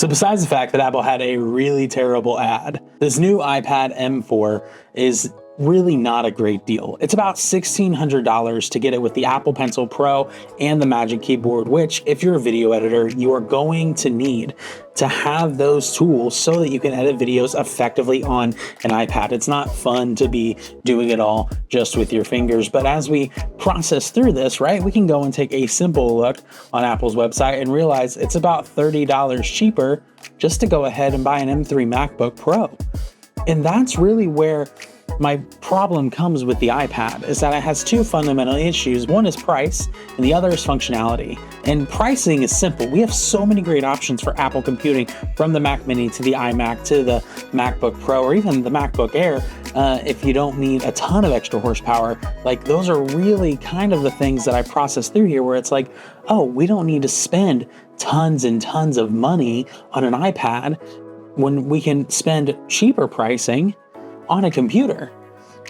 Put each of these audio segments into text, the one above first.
So besides the fact that Apple had a really terrible ad, this new iPad M4 is really not a great deal. It's about $1,600 to get it with the Apple Pencil Pro and the Magic Keyboard, which if you're a video editor, you are going to need to have those tools so that you can edit videos effectively on an iPad. It's not fun to be doing it all just with your fingers, but as we process through this, right, we can go and take a simple look on Apple's website and realize it's about $30 cheaper just to go ahead and buy an M3 MacBook Pro. And that's really where my problem comes with the iPad, is that it has two fundamental issues. One is price and the other is functionality. And pricing is simple. We have so many great options for Apple computing, from the Mac Mini to the iMac to the MacBook Pro or even the MacBook Air. If you don't need a ton of extra horsepower, like those are really kind of the things that I process through here, where it's like, oh, we don't need to spend tons and tons of money on an iPad when we can spend cheaper pricing on a computer.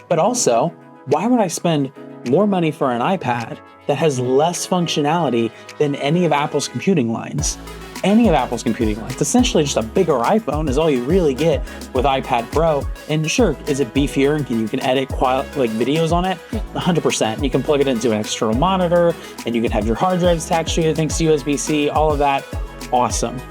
But also, why would I spend more money for an iPad that has less functionality than any of Apple's computing lines? Any of Apple's computing lines. Essentially just a bigger iPhone is all you really get with iPad Pro. And sure, is it beefier and you can edit like videos on it? 100%. You can plug it into an external monitor and you can have your hard drives attached to it thanks to USB-C, all of that. Awesome.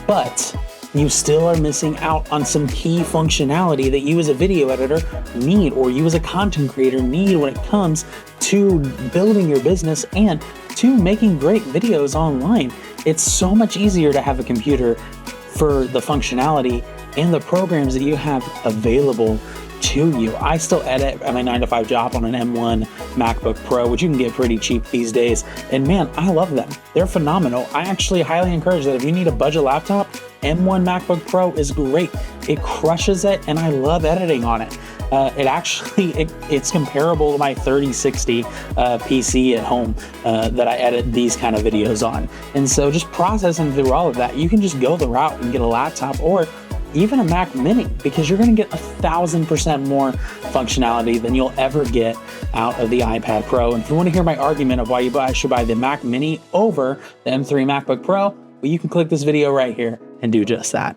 But you still are missing out on some key functionality that you as a video editor need, or you as a content creator need, when it comes to building your business and to making great videos online. It's so much easier to have a computer for the functionality and the programs that you have available to you. I still edit at my 9-to-5 job on an M1 MacBook Pro, which you can get pretty cheap these days. And man, I love them. They're phenomenal. I actually highly encourage that if you need a budget laptop, M1 MacBook Pro is great. It crushes it, and I love editing on it. It's comparable to my 3060 PC at home that I edit these kind of videos on. And so just processing through all of that, you can just go the route and get a laptop or even a Mac Mini, because you're going to get 1,000% more functionality than you'll ever get out of the iPad Pro. And if you want to hear my argument of why you should buy the Mac Mini over the M3 MacBook Pro, well, you can click this video right here and do just that.